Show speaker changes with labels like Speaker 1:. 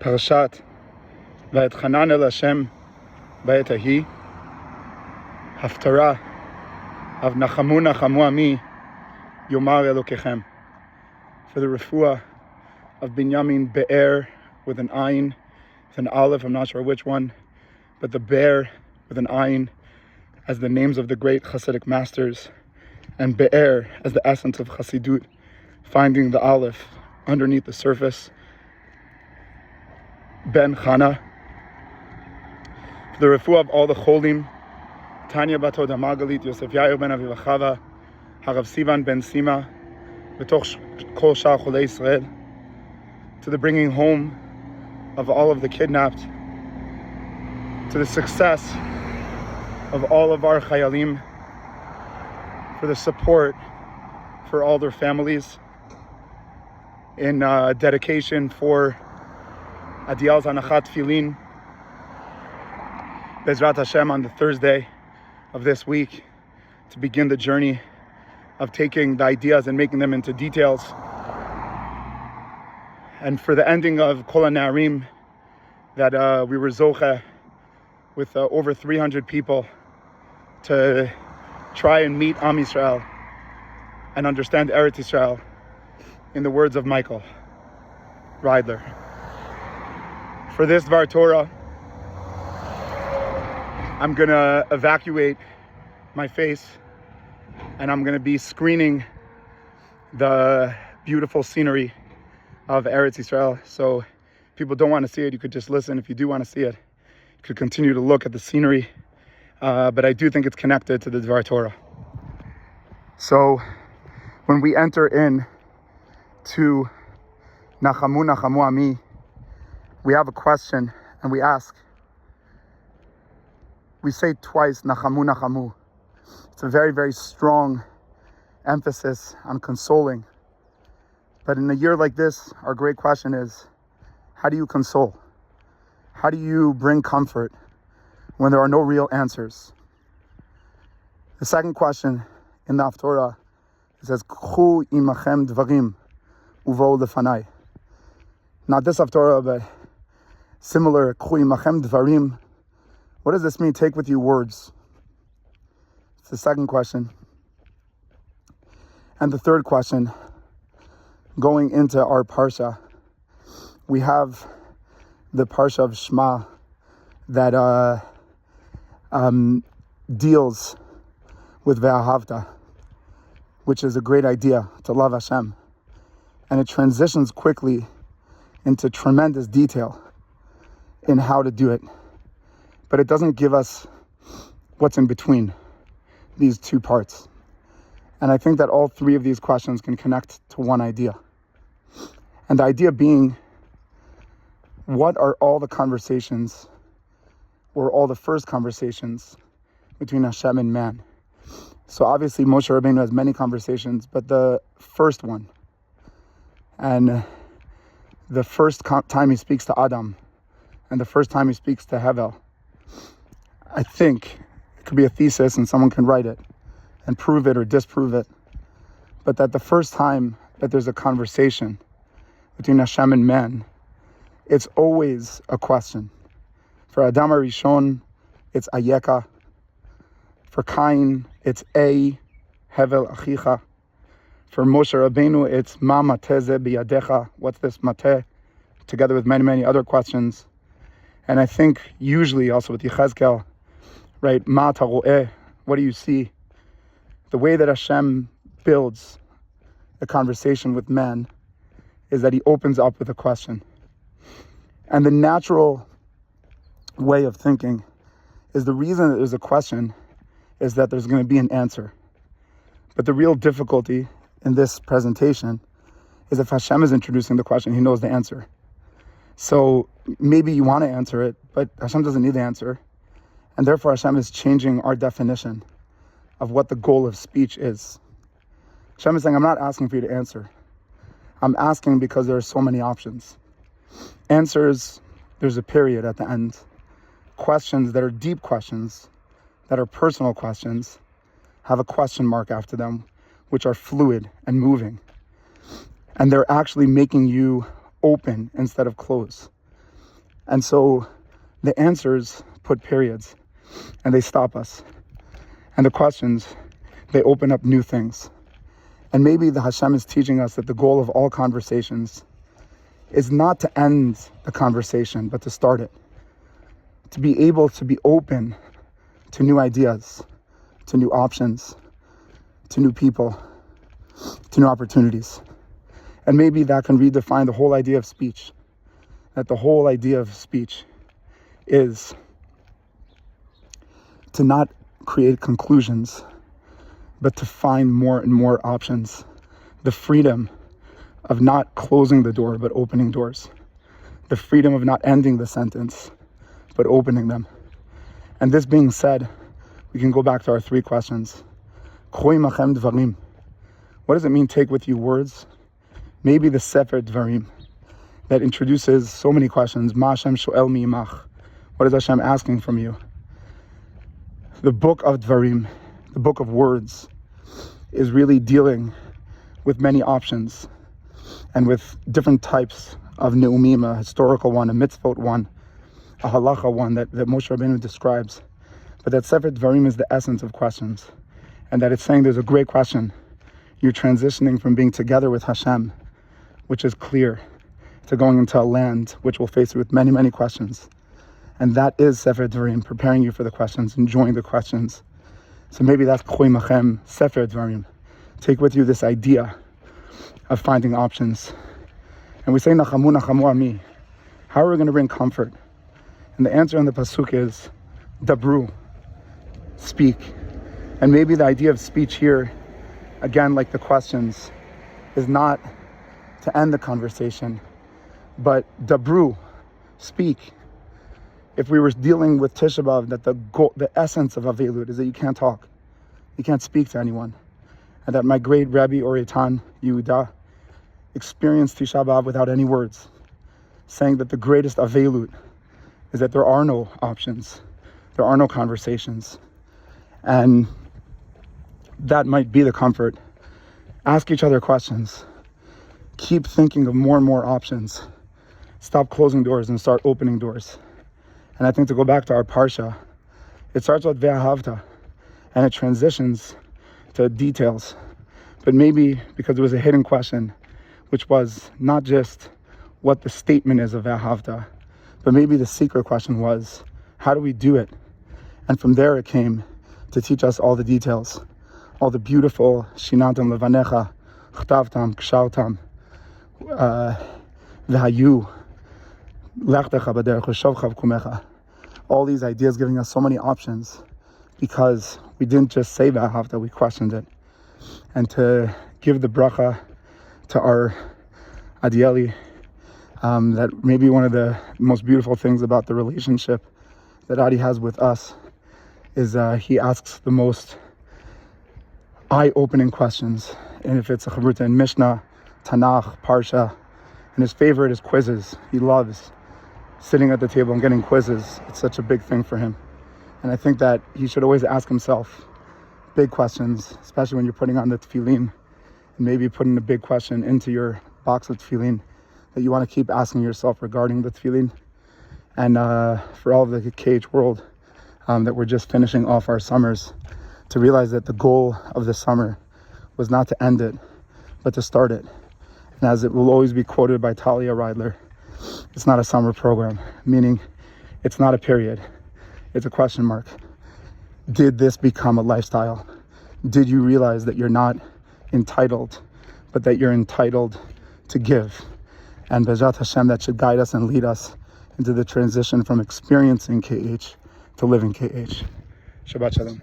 Speaker 1: Parashat Vayetchanan el Hashem ba'et hahi, Haftarah of Nachamu Nachamu Ami Yomar Elokechem. For the refuah of Binyamin Be'er with an ayin, with an aleph, I'm not sure which one, but the Be'er with an ayin as the names of the great Hasidic masters, and Be'er as the essence of Hasidut, finding the aleph underneath the surface. Ben Chana, for the refuah of all the cholim, Tanya bat Hoda Margalit, Yosef Yair ben Aviv Chava, Harav Sivan ben Sima, B'toch Kol Shar Cholei Israel, to the bringing home of all of the kidnapped, to the success of all of our chayalim, for the support for all their families, in dedication for Adiyal's Anachat Tfilin, Bezrat Hashem, on the Thursday of this week, to begin the journey of taking the ideas and making them into details. And for the ending of Kol HaNe'arim, that we were zoche with over 300 people to try and meet Am Yisrael and understand Eretz Yisrael, in the words of Michael Reidler. For this Dvar Torah, I'm going to evacuate my face and I'm going to be screening the beautiful scenery of Eretz Yisrael. So if people don't want to see it, you could just listen. If you do want to see it, you could continue to look at the scenery. But I do think it's connected to the Dvar Torah. So when we enter in to Nachamu Nachamu Ami, we have a question and we ask. We say twice Nachamu Nachamu. It's a very, very strong emphasis on consoling. But in a year like this, our great question is, how do you console? How do you bring comfort when there are no real answers? The second question in the Haftorah, it says, K'chu imachem dvarim uvo lefanai. Not this Haftorah, but similar, K'chu imachem dvarim. What does this mean? Take with you words. It's the second question. And the third question, going into our Parsha, we have the Parsha of Shema that deals with Ve'ahavta, which is a great idea, to love Hashem. And it transitions quickly into tremendous detail in how to do it. But it doesn't give us what's in between these two parts. And I think that all three of these questions can connect to one idea. And the idea being, what are all the conversations, or all the first conversations between Hashem and man? So obviously Moshe Rabbeinu has many conversations, but the first one, and the first time he speaks to Adam, and the first time he speaks to Hevel, I think it could be a thesis and someone can write it and prove it or disprove it, but that the first time that there's a conversation between Hashem and man, it's always a question. For Adam HaRishon, it's Ayeka. For Cain, it's Hevel Achicha. For Moshe Rabbeinu, it's Ma mateh ze biyadecha. What's this mateh? Together with many, many other questions. And I think usually also with Yechezkel, right, Ma taro'eh, what do you see? The way that Hashem builds a conversation with man is that he opens up with a question. And the natural way of thinking is the reason that there's a question is that there's going to be an answer. But the real difficulty in this presentation is if Hashem is introducing the question, he knows the answer. So maybe you want to answer it, but Hashem doesn't need the answer. And therefore Hashem is changing our definition of what the goal of speech is. Hashem is saying, I'm not asking for you to answer. I'm asking because there are so many options. Answers, there's a period at the end. Questions that are deep questions, that are personal questions, have a question mark after them, which are fluid and moving. And they're actually making you open instead of close. And so the answers put periods and they stop us. And the questions, they open up new things. And maybe the Hashem is teaching us that the goal of all conversations is not to end the conversation, but to start it. To be able to be open to new ideas, to new options, to new people, to new opportunities. And maybe that can redefine the whole idea of speech. That the whole idea of speech is to not create conclusions, but to find more and more options. The freedom of not closing the door, but opening doors. The freedom of not ending the sentence, but opening them. And this being said, we can go back to our 3 questions. Khoi machem dvarim. What does it mean, take with you words? Maybe the Sefer Dvarim that introduces so many questions. Ma Hashem shoel mi'imach. What is Hashem asking from you? The book of Dvarim, the book of words, is really dealing with many options and with different types of neumim, a historical one, a mitzvot one, a halacha one that Moshe Rabbeinu describes. But that Sefer Dvarim is the essence of questions. And that it's saying there's a great question. You're transitioning from being together with Hashem, which is clear, to going into a land which will face you with many, many questions. And that is Sefer Dvarim, preparing you for the questions, enjoying the questions. So maybe that's Khoi Machem, Sefer Dvarim. Take with you this idea of finding options. And we say, Nachamu, Nachamu Ami. How are we going to bring comfort? And the answer in the Pasuk is, Dabru, speak. And maybe the idea of speech here, again, like the questions, is not to end the conversation, but Dabru, speak. If we were dealing with Tisha B'Av, that the essence of Avelut is that you can't talk. You can't speak to anyone. And that my great Rabbi Oretan Yehuda experienced Tisha B'Av without any words, saying that the greatest Avelut is that there are no options. There are no conversations. And that might be the comfort. Ask each other questions. Keep thinking of more and more options. Stop closing doors and start opening doors. And I think to go back to our Parsha, it starts with Ve'ahavta, and it transitions to details. But maybe because it was a hidden question, which was not just what the statement is of Ve'ahavta, but maybe the secret question was, how do we do it? And from there it came to teach us all the details, all the beautiful Shinantam Levanecha, Chtavtam, Kshaltam, V'hayu, all these ideas giving us so many options because we didn't just say V'ahavta, we questioned it. And to give the bracha to our Adieli, that maybe one of the most beautiful things about the relationship that Adi has with us is he asks the most eye-opening questions. And if it's a Chavruta in Mishnah, Tanakh, Parsha, and his favorite is quizzes. He loves sitting at the table and getting quizzes. It's such a big thing for him. And I think that he should always ask himself big questions, especially when you're putting on the tefillin, and maybe putting a big question into your box of tefillin that you want to keep asking yourself regarding the tefillin. And for all of the KH world that we're just finishing off our summers, to realize that the goal of the summer was not to end it, but to start it. And as it will always be quoted by Talia Reidler, it's not a summer program, meaning it's not a period, it's a question mark. Did this become a lifestyle? Did you realize that you're not entitled, but that you're entitled to give? And B'ezrat Hashem, that should guide us and lead us into the transition from experiencing KH to living KH. Shabbat Shalom.